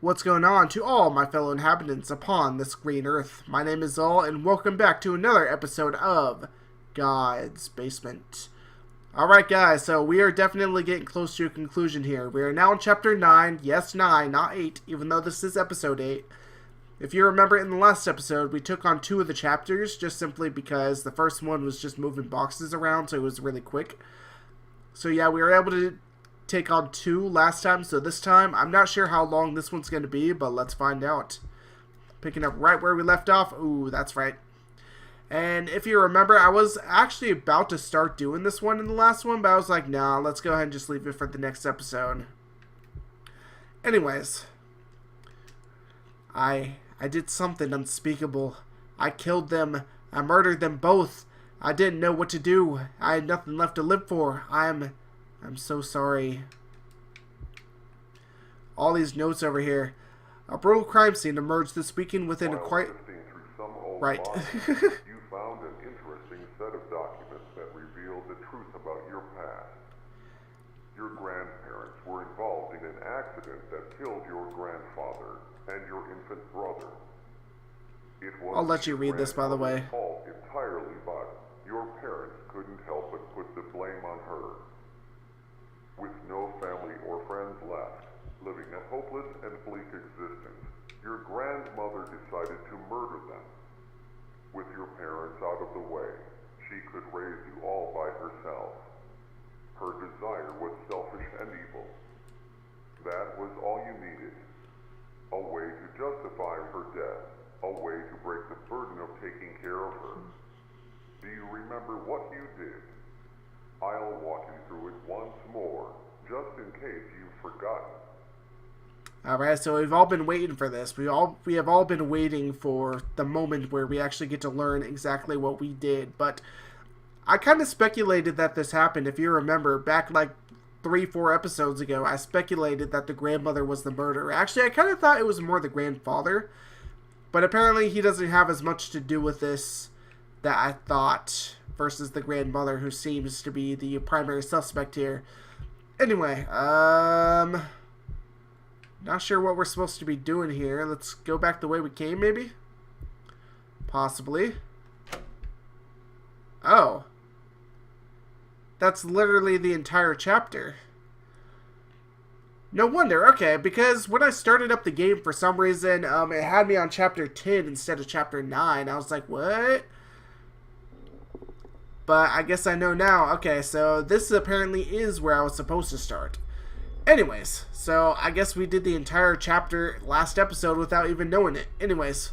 What's going on to all my fellow inhabitants upon this green earth? My name is Xaul, and welcome back to another episode of God's Basement. Alright guys, so we are definitely getting close to a conclusion here. We are now in chapter 9, yes 9, not 8, even though this is episode 8. If you remember in the last episode, we took on 2 of the chapters, just simply because the first one was just moving boxes around, so it was really quick. So yeah, we were able to take on 2 last time, so this time I'm not sure how long this one's going to be, but let's find out. Picking up right where we left off. Ooh, that's right. And if you remember, I was actually about to start doing this one in the last one, but I was like, nah, let's go ahead and just leave it for the next episode. Anyways, I did something unspeakable. I killed them. I murdered them both. I didn't know what to do. I had nothing left to live for. I'm so sorry. All these notes over here. A brutal crime scene emerged this weekend within a quite... Right. You found an interesting set of documents that revealed the truth about your past. Your grandparents were involved in an accident that killed your grandfather and your infant brother. It was I'll let you read this, by the way. Fault entirely, but your parents couldn't help but put the blame on her. With no family or friends left, living a hopeless and bleak existence, your grandmother decided to murder them. With your parents out of the way, she could raise you all by herself. Her desire was selfish and evil. That was all you needed. A way to justify her death. A way to break the burden of taking care of her. Do you remember what you did? I'll walk you through it once more, just in case you've forgotten. Alright, so we've all been waiting for this. We have all been waiting for the moment where we actually get to learn exactly what we did. But I kind of speculated that this happened. If you remember, back like 3-4 episodes ago, I speculated that the grandmother was the murderer. Actually, I kind of thought it was more the grandfather. But apparently he doesn't have as much to do with this that I thought, versus the grandmother, who seems to be the primary suspect here. Anyway, not sure what we're supposed to be doing here. Let's go back the way we came, maybe? Possibly. Oh. That's literally the entire chapter. No wonder, okay, because when I started up the game, for some reason, it had me on chapter 10 instead of chapter 9. I was like, what? But I guess I know now. Okay, so this apparently is where I was supposed to start. Anyways, so I guess we did the entire chapter last episode without even knowing it. Anyways,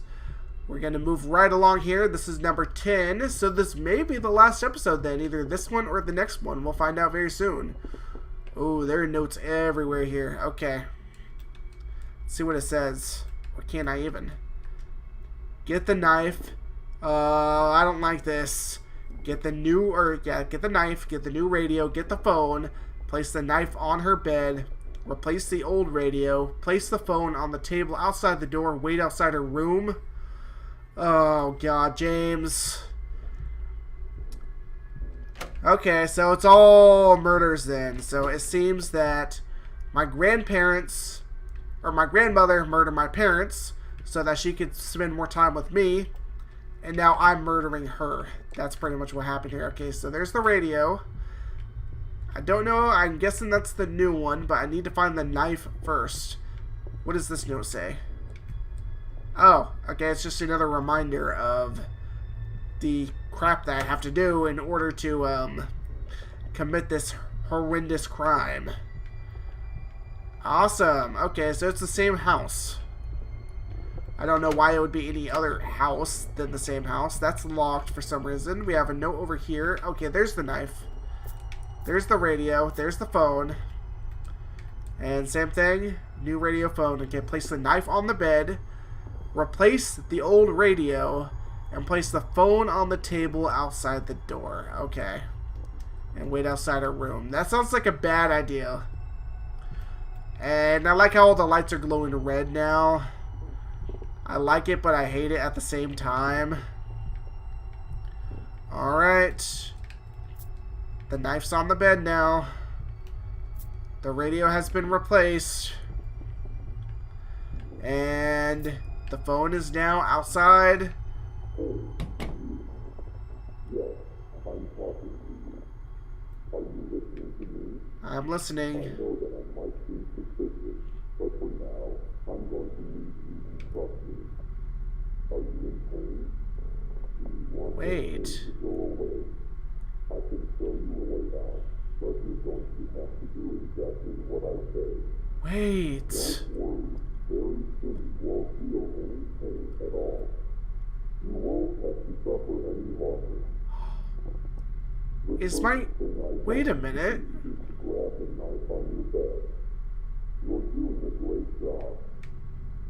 we're going to move right along here. This is number 10, so this may be the last episode then. Either this one or the next one. We'll find out very soon. Oh, there are notes everywhere here. Okay. Let's see what it says. Or can I even? Get the knife. I don't like this. Get the knife, get the new radio, get the phone. Place the knife on her bed. Replace the old radio. Place the phone on the table outside the door. Wait outside her room. Oh, God, James. Okay, so it's all murders then. So it seems that my grandparents, or my grandmother, murdered my parents so that she could spend more time with me. And now I'm murdering her. That's pretty much what happened here. Okay, so there's the radio. I don't know. I'm guessing that's the new one, but I need to find the knife first. What does this note say? Oh, okay, it's just another reminder of the crap that I have to do in order to commit this horrendous crime. Awesome. Okay, so it's the same house. I don't know why it would be any other house than the same house. That's locked for some reason. We have a note over here. Okay, there's the knife. There's the radio. There's the phone. And same thing. New radio, phone. Okay, place the knife on the bed. Replace the old radio. And place the phone on the table outside the door. Okay. And wait outside her room. That sounds like a bad idea. And I like how all the lights are glowing red now. I like it, but I hate it at the same time. Alright. The knife's on the bed now. The radio has been replaced. And the phone is now outside. I'm talking to you. Are you listening to me? I'm listening. I know that I might seem suspicious, but for now, I'm going to need you to trust me. Are you in pain? Do you want Wait. to go away? I can show you a way out, but you're going to have to do exactly what I say. Wait. Don't worry. Very soon you won't feel any pain at all. You won't have to suffer any longer. Is my... Wait a minute. Grab the knife on your bed. You're doing a great job.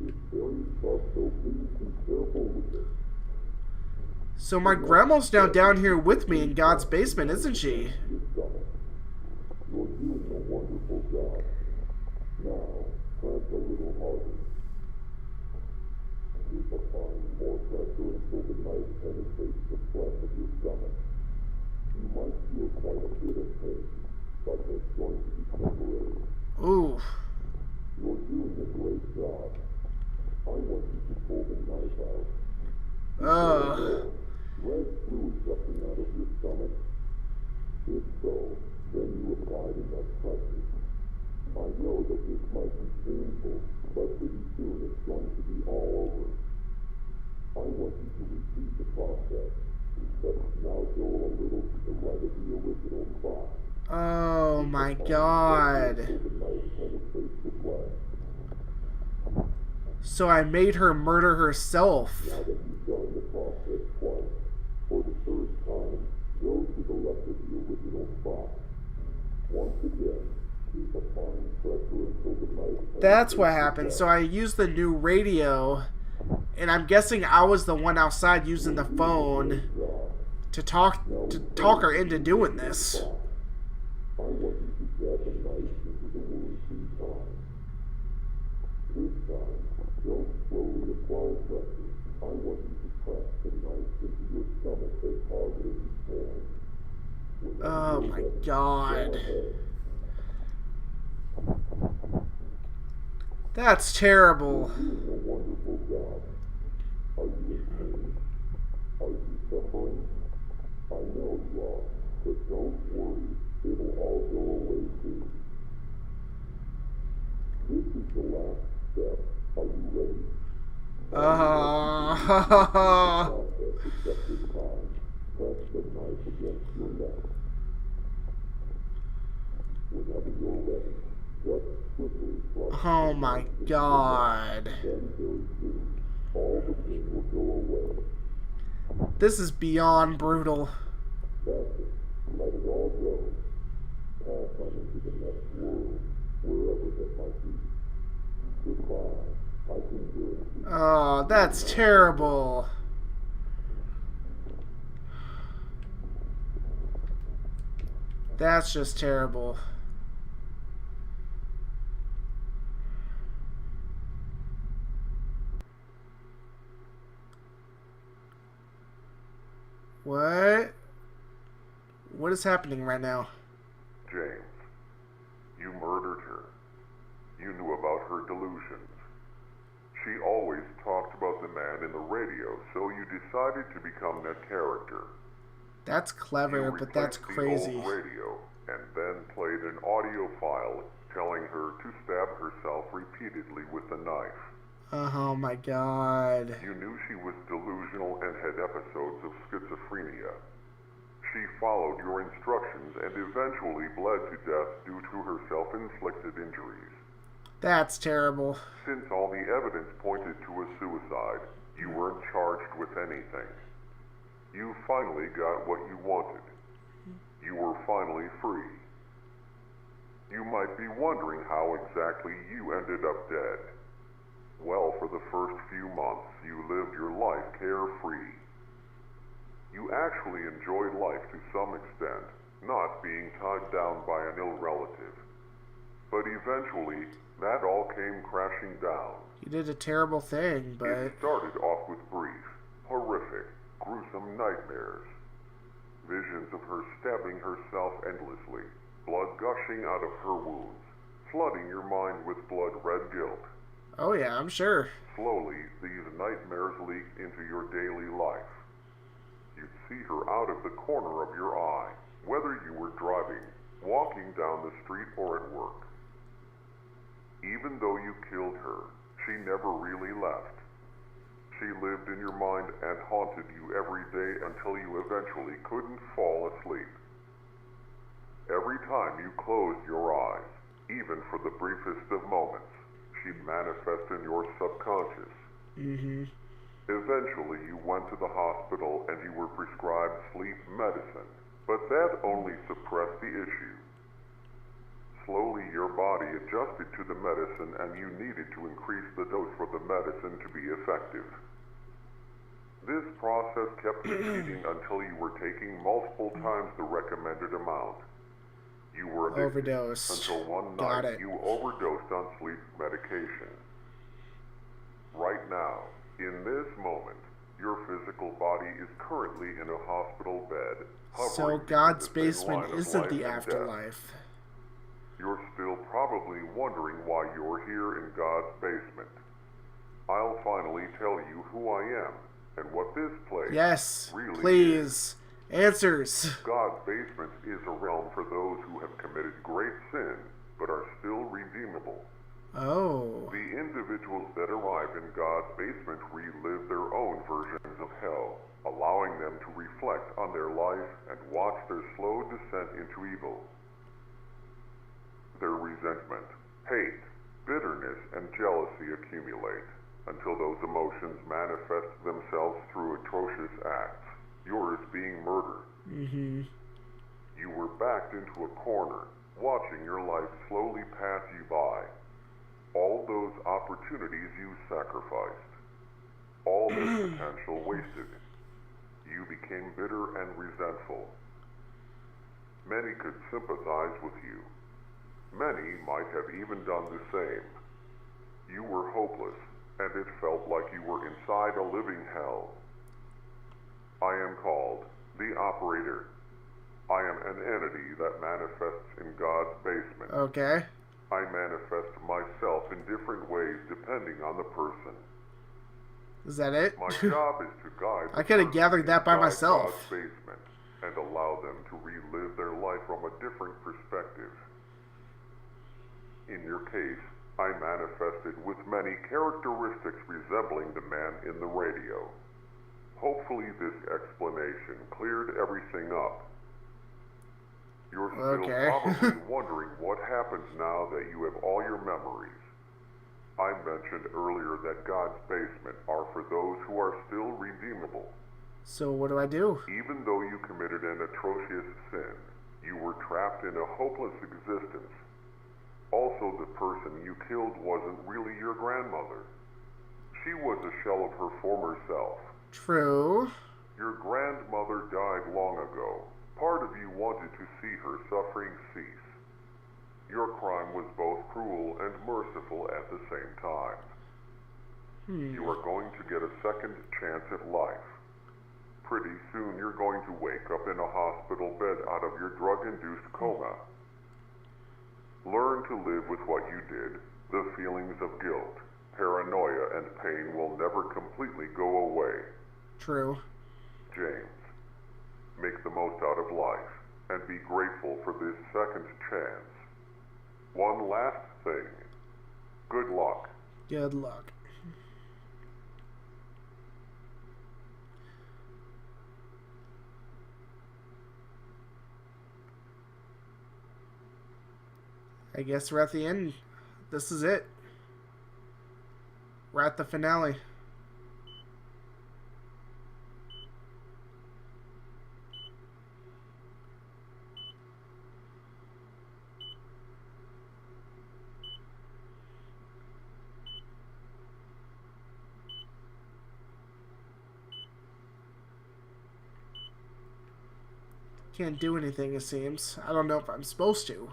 It's very tough, so please be careful with it. So my grandma's now down here with me in God's basement, isn't she? You're doing a wonderful job. Now, press a little harder. Keep applying more pressure until the knife penetrates the flesh of your stomach. You might feel quite a bit of pain, but it's going to be temporary. Ooh. You're doing a great job. I want you to pull the knife out. Red fluid dropping out of your stomach. If so, then you applied enough pressure. I know that this might be painful, but pretty soon it's going to be all over. I want you to repeat the process, but now go a little to the right of the original spot. Oh my God. The knife penetrates the flesh. So I made her murder herself. Now that you've done the process twice, for the third time, go to the left of the original spot. Once again, keep applying pressure until the knife. That's what happened. So I used the new radio, and I'm guessing I was the one outside using the phone to talk her into doing this. I want you to jab the knife into the wound 3 times. This time, don't slowly apply pressure. I want you to press the knife into your stomach as hard as you can. Oh my God. That's terrible. You're doing a wonderful job. Are you in pain? Are you suffering? I know you are, but don't worry. It'll all go away soon. This is the last step. Are you ready? Except this time, press the knife against your neck. Whenever you're ready, just quickly flush. Oh my God. Then very soon, all the pain will go away. This is beyond brutal. That's it. Let it all go. Pass on into the next world, wherever that might be. Goodbye. I can guarantee. Oh, that's terrible. That's just terrible. What? What is happening right now? James, you murdered her. You knew about her delusions. She always talked about the man in the radio, so you decided to become that character. That's clever, but that's crazy. The old radio, and then played an audio file telling her to stab herself repeatedly with a knife. Oh my God. You knew she was delusional and had episodes of schizophrenia. She followed your instructions and eventually bled to death due to her self-inflicted injuries. That's terrible. Since all the evidence pointed to a suicide, you weren't charged with anything. You finally got what you wanted. You were finally free. You might be wondering how exactly you ended up dead. Well, for the first few months, you lived your life carefree. You actually enjoyed life to some extent, not being tied down by an ill relative. But eventually, that all came crashing down. You did a terrible thing, but... It started off with brief, horrific, gruesome nightmares. Visions of her stabbing herself endlessly, blood gushing out of her wounds, flooding your mind with blood-red guilt. Oh yeah, I'm sure. Slowly, these nightmares leaked into your daily life. You'd see her out of the corner of your eye, whether you were driving, walking down the street, or at work. Even though you killed her, she never really left. She lived in your mind and haunted you every day until you eventually couldn't fall asleep. Every time you closed your eyes, even for the briefest of moments, she'd manifest in your subconscious. Mm-hmm. Eventually, you went to the hospital and you were prescribed sleep medicine, but that only suppressed the issue. Slowly, your body adjusted to the medicine and you needed to increase the dose for the medicine to be effective. This process kept repeating until you were taking multiple times the recommended amount. You were addicted Overdosed. until one Got night it. you overdosed on sleep medication. Right now, in this moment, your physical body is currently in a hospital bed, So hovering God's between the thin basement line of isn't life the and death. afterlife. You're still probably wondering why you're here in God's basement. I'll finally tell you who I am and what this place Yes, really is. please. Answers. God's basement is a realm for those who have committed great sin but are still redeemable. Oh. The individuals that arrive in God's basement relive their own versions of hell, allowing them to reflect on their life and watch their slow descent into evil. Their resentment, hate, bitterness, and jealousy accumulate until those emotions manifest themselves through atrocious acts, yours being murder. Mm-hmm. You were backed into a corner, watching your life slowly pass you by. All those opportunities you sacrificed. All this potential wasted. You became bitter and resentful. Many could sympathize with you. Many might have even done the same. You were hopeless, and it felt like you were inside a living hell. I am called the Operator. I am an entity that manifests in God's basement. Okay. I manifest myself in different ways depending on the person. Is that it? My job is to guide the I could have person gathered that by inside myself. God's basement and allow them to relive their life from a different perspective. In your case, I manifested with many characteristics resembling the man in the radio. Hopefully this explanation cleared everything up. You're still Okay. probably wondering what happens now that you have all your memories. I mentioned earlier that God's basement are for those who are still redeemable. So what do I do? Even though you committed an atrocious sin, you were trapped in a hopeless existence. Also, the person you killed wasn't really your grandmother. She was a shell of her former self. True. Your grandmother died long ago. Part of you wanted to see her suffering cease. Your crime was both cruel and merciful at the same time. You are going to get a second chance at life. Pretty soon you're going to wake up in a hospital bed out of your drug-induced coma. Learn to live with what you did. The feelings of guilt, paranoia, and pain will never completely go away. True. James, make the most out of life and be grateful for this second chance. One last thing. Good luck. Good luck. I guess we're at the end. This is it. We're at the finale. Can't do anything, it seems. I don't know if I'm supposed to.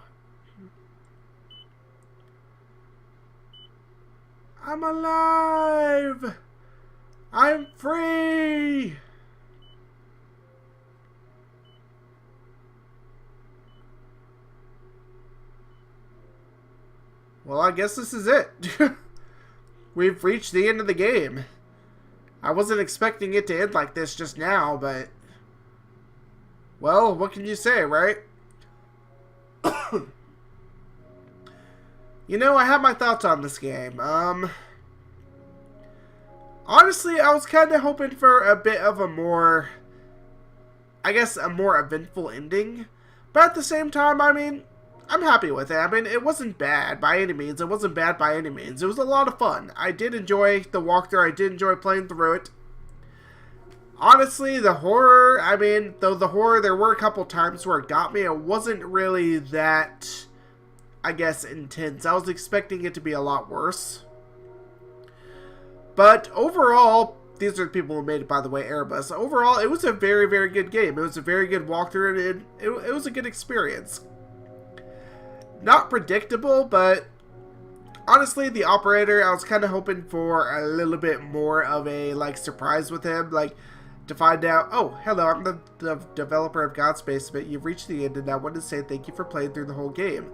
I'm alive! I'm free! Well, I guess this is it. we've reached the end of the game. I wasn't expecting it to end like this just now, but... well, what can you say, right? You know, I have my thoughts on this game. Honestly, I was kind of hoping for a bit of a more... I guess a more eventful ending. But at the same time, I mean, I'm happy with it. I mean, it wasn't bad by any means. It wasn't bad by any means. It was a lot of fun. I did enjoy the walkthrough. I did enjoy playing through it. Honestly, the horror, I mean, though the horror, there were a couple times where it got me. It wasn't really that, I guess, intense. I was expecting it to be a lot worse. But overall, these are the people who made it, by the way, Airbus. Overall, it was a very, very good game. It was a very good walkthrough, and it was a good experience. Not predictable, but honestly, the operator, I was kind of hoping for a little bit more of a, like, surprise with him. Like, to find out, oh, hello, I'm the developer of Godspace, but you've reached the end, and I wanted to say thank you for playing through the whole game.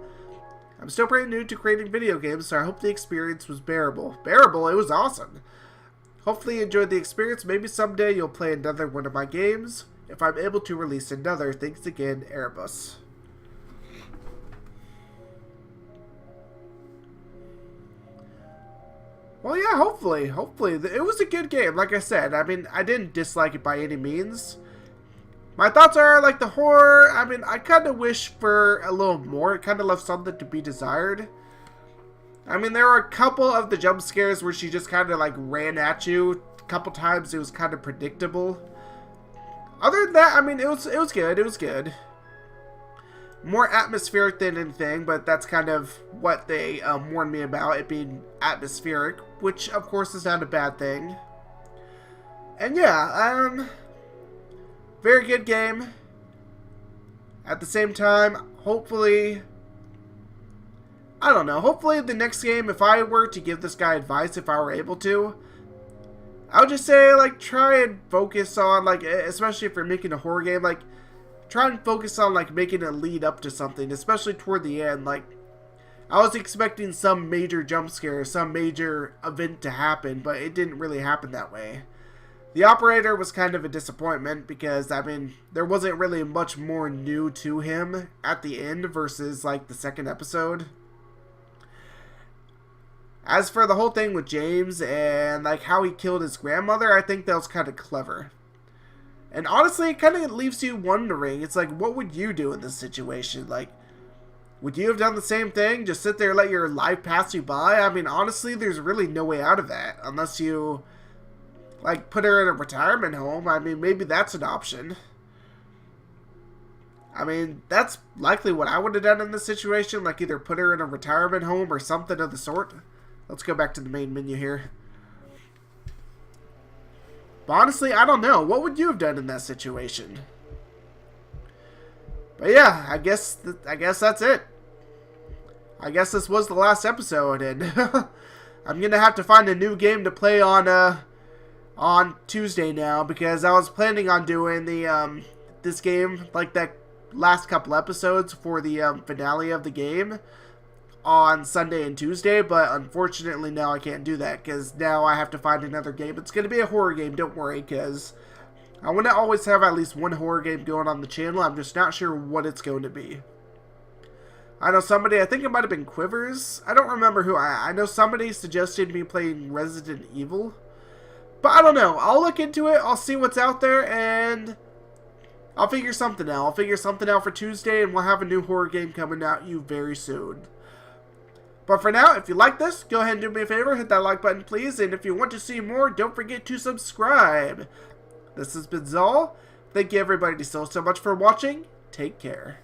I'm still pretty new to creating video games, so I hope the experience was bearable. Bearable? It was awesome. Hopefully you enjoyed the experience. Maybe someday you'll play another one of my games, if I'm able to release another. Thanks again, Airbus. Well, yeah, hopefully. Hopefully. It was a good game, like I said. I mean, I didn't dislike it by any means. My thoughts are, like, the horror, I mean, I kind of wish for a little more. It kind of left something to be desired. I mean, there were a couple of the jump scares where she just kind of, like, ran at you. A couple times it was kind of predictable. Other than that, I mean, it was good. It was good. More atmospheric than anything, but that's kind of what they warned me about, it being atmospheric, which, of course, is not a bad thing. And, yeah, very good game. At the same time, hopefully, I don't know, hopefully the next game, if I were to give this guy advice, if I were able to, I would just say, like, try and focus on, like, especially if you're making a horror game, like, try and focus on, like, making it lead up to something, especially toward the end. Like, I was expecting some major jump scare, some major event to happen, but it didn't really happen that way. The operator was kind of a disappointment because, I mean, there wasn't really much more new to him at the end versus, like, the second episode. As for the whole thing with James and, like, how he killed his grandmother, I think that was kind of clever. And honestly, it kind of leaves you wondering, it's like, what would you do in this situation? Like, would you have done the same thing? Just sit there and let your life pass you by? I mean, honestly, there's really no way out of that unless you, like, put her in a retirement home. I mean, maybe that's an option. I mean, that's likely what I would have done in this situation. Like, either put her in a retirement home or something of the sort. Let's go back to the main menu here. But honestly, I don't know. What would you have done in that situation? But yeah, I guess that's it. I guess this was the last episode, and I'm gonna have to find a new game to play on Tuesday now, because I was planning on doing the this game, like that last couple episodes for the finale of the game on Sunday and Tuesday, but unfortunately now I can't do that because now I have to find another game. It's going to be a horror game, don't worry, because I want to always have at least one horror game going on the channel. I'm just not sure what it's going to be. I know somebody, I think it might have been Quivers. I don't remember who. I know somebody suggested me playing Resident Evil, but I don't know. I'll look into it. I'll see what's out there, and I'll figure something out. I'll figure something out for Tuesday, and we'll have a new horror game coming out you very soon. But for now, if you like this, go ahead and do me a favor, hit that like button, please. And if you want to see more, don't forget to subscribe. This has been Xaul. Thank you, everybody, so much for watching. Take care.